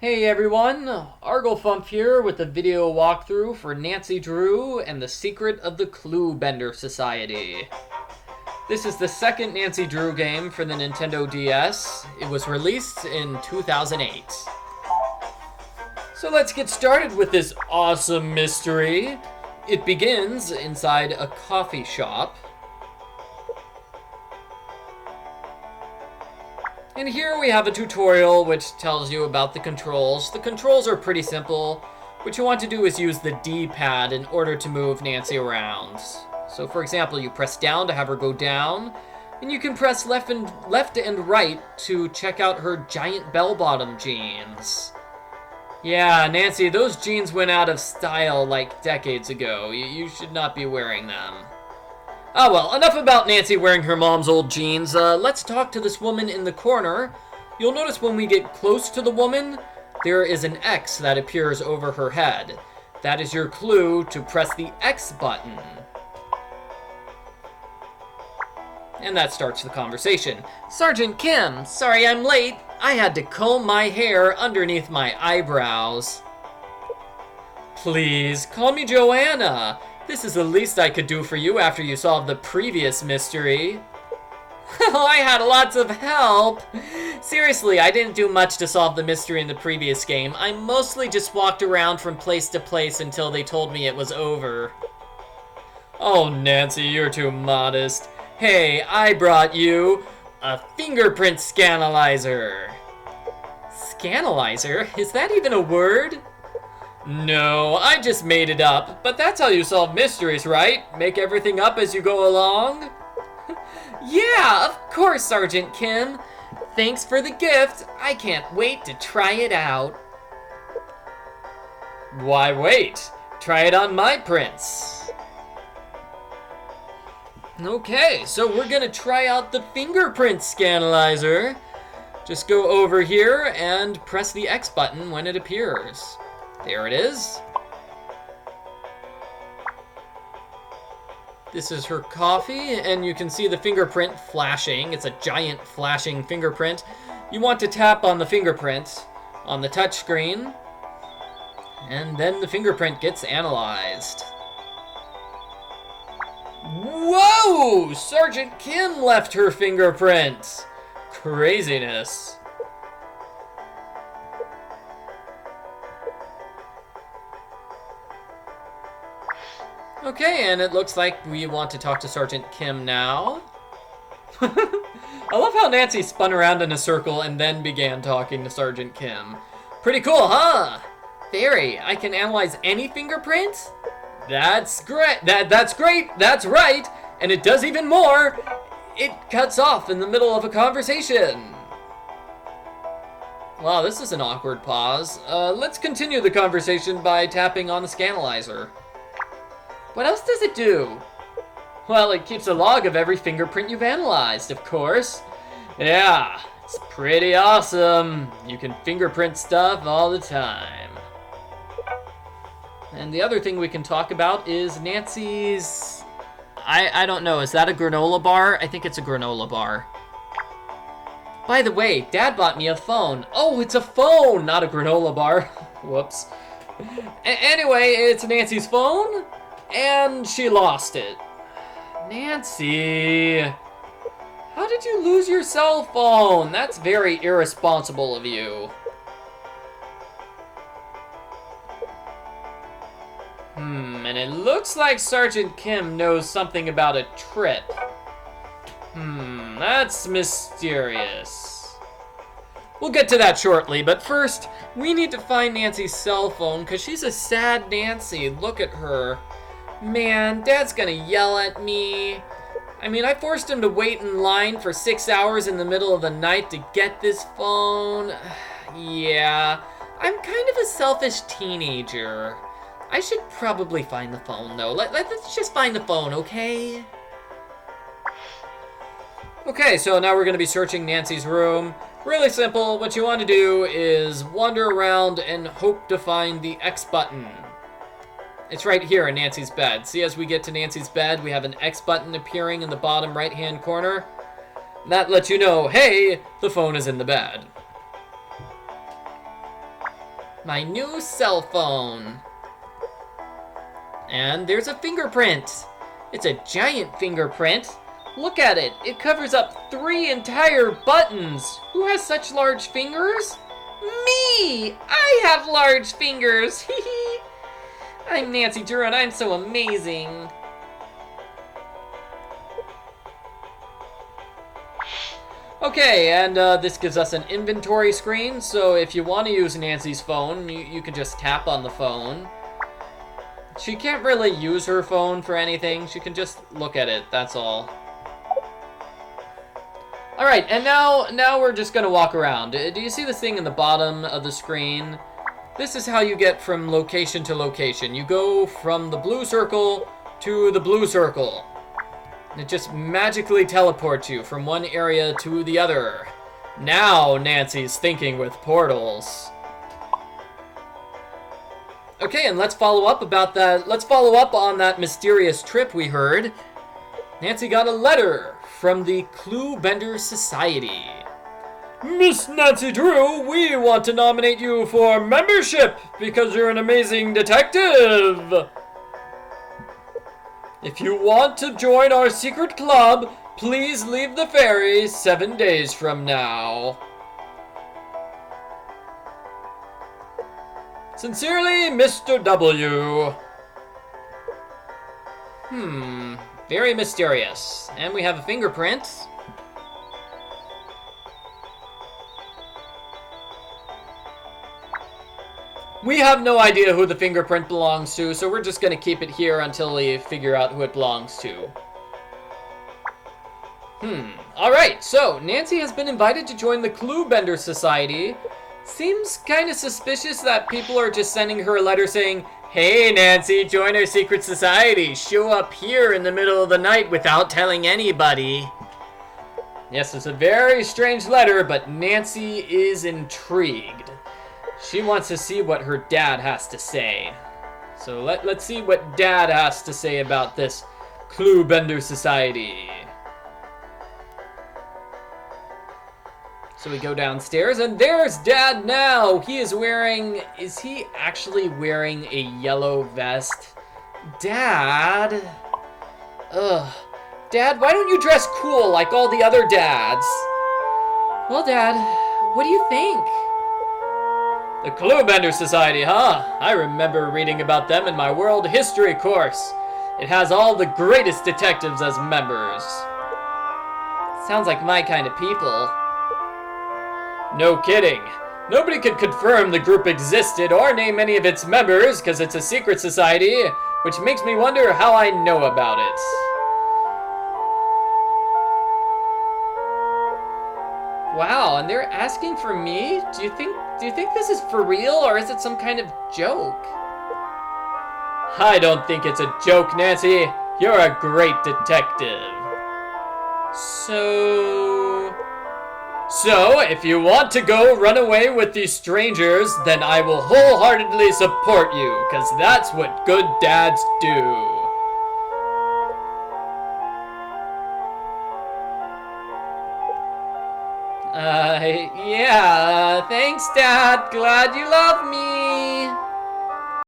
Hey everyone, Arglefump here with a video walkthrough for Nancy Drew and the Secret of the Clue Bender Society. This is the second Nancy Drew game for the Nintendo DS. It was released in 2008. So let's get started with this awesome mystery. It begins inside a coffee shop. And here we have a tutorial which tells you about the controls. The controls are pretty simple. What you want to do is use the D-pad in order to move Nancy around. So for example, you press down to have her go down, and you can press left and right to check out her giant bell-bottom jeans. Yeah, Nancy, those jeans went out of style like decades ago. You should not be wearing them. Oh well, enough about Nancy wearing her mom's old jeans. Let's talk to this woman in the corner. You'll notice when we get close to the woman, there is an X that appears over her head. That is your clue to press the X button. And that starts the conversation. Sergeant Kim, sorry I'm late. I had to comb my hair underneath my eyebrows. Please, call me Joanna. This is the least I could do for you after you solved the previous mystery. I had lots of help. Seriously, I didn't do much to solve the mystery in the previous game. I mostly just walked around from place to place until they told me it was over. Oh, Nancy, you're too modest. Hey, I brought you a fingerprint scanalyzer. Scanalyzer? Is that even a word? No, I just made it up, but that's how you solve mysteries, right? Make everything up as you go along? Yeah, of course, Sergeant Kim. Thanks for the gift. I can't wait to try it out. Why wait? Try it on my prints. Okay, so we're gonna try out the fingerprint scanalyzer. Just go over here and press the X button when it appears. There it is. This is her coffee, and you can see the fingerprint flashing. It's a giant flashing fingerprint. You want to tap on the fingerprint on the touch screen, and then the fingerprint gets analyzed. Whoa! Sergeant Kim left her fingerprint. Craziness. Okay, and it looks like we want to talk to Sergeant Kim now. I love how Nancy spun around in a circle and then began talking to Sergeant Kim. Pretty cool, huh? Very. I can analyze any fingerprint? That's great. That's great. That's right. And it does even more. It cuts off in the middle of a conversation. Wow, this is an awkward pause. Let's continue the conversation by tapping on the scanalyzer. What else does it do? Well, it keeps a log of every fingerprint you've analyzed, of course. Yeah, it's pretty awesome. You can fingerprint stuff all the time. And the other thing we can talk about is Nancy's... I don't know, is that a granola bar? I think it's a granola bar. By the way, Dad bought me a phone. Oh, it's a phone, not a granola bar. Whoops. Anyway, it's Nancy's phone. And she lost it. Nancy, how did you lose your cell phone? That's very irresponsible of you. And it looks like Sergeant Kim knows something about a trip. That's mysterious. We'll get to that shortly, but first, we need to find Nancy's cell phone because she's a sad Nancy. Look at her. Man, Dad's gonna yell at me. I mean, I forced him to wait in line for 6 hours in the middle of the night to get this phone. Yeah, I'm kind of a selfish teenager. I should probably find the phone, though. Let's just find the phone, okay? Okay, so now we're gonna be searching Nancy's room. Really simple. What you want to do is wander around and hope to find the X button. It's right here in Nancy's bed. See, as we get to Nancy's bed, we have an X button appearing in the bottom right-hand corner. That lets you know, hey, the phone is in the bed. My new cell phone. And there's a fingerprint. It's a giant fingerprint. Look at it. It covers up 3 entire buttons. Who has such large fingers? Me! I have large fingers. I'm Nancy Drew and I'm so amazing. Okay, and this gives us an inventory screen, so if you want to use Nancy's phone, you can just tap on the phone. She can't really use her phone for anything, she can just look at it, that's all. Alright, and now we're just gonna walk around. Do you see this thing in the bottom of the screen? This is how you get from location to location. You go from the blue circle to the blue circle. It just magically teleports you from one area to the other. Now Nancy's thinking with portals. Okay, and let's follow up about that. Let's follow up on that mysterious trip we heard. Nancy got a letter from the Clue Bender Society. Miss Nancy Drew, we want to nominate you for membership because you're an amazing detective. If you want to join our secret club, please leave the ferry 7 days from now. Sincerely, Mr. W. Very mysterious. And we have a fingerprint. We have no idea who the fingerprint belongs to, so we're just gonna keep it here until we figure out who it belongs to. Alright, so Nancy has been invited to join the Clue Bender Society. Seems kind of suspicious that people are just sending her a letter saying, "Hey Nancy, join our secret society. Show up here in the middle of the night without telling anybody." Yes, it's a very strange letter, but Nancy is intrigued. She wants to see what her dad has to say. So let's see what Dad has to say about this Clue Bender Society. So we go downstairs, and there's Dad now! He is wearing... Is he actually wearing a yellow vest? Dad? Ugh. Dad, why don't you dress cool like all the other dads? Well, Dad, what do you think? The Clue Bender Society, huh? I remember reading about them in my world history course. It has all the greatest detectives as members. Sounds like my kind of people. No kidding. Nobody could confirm the group existed or name any of its members because it's a secret society, which makes me wonder how I know about it. Wow, and they're asking for me? Do you think this is for real, or is it some kind of joke? I don't think it's a joke, Nancy. You're a great detective. So, if you want to go run away with these strangers, then I will wholeheartedly support you, because that's what good dads do. Yeah, thanks, Dad. Glad you love me.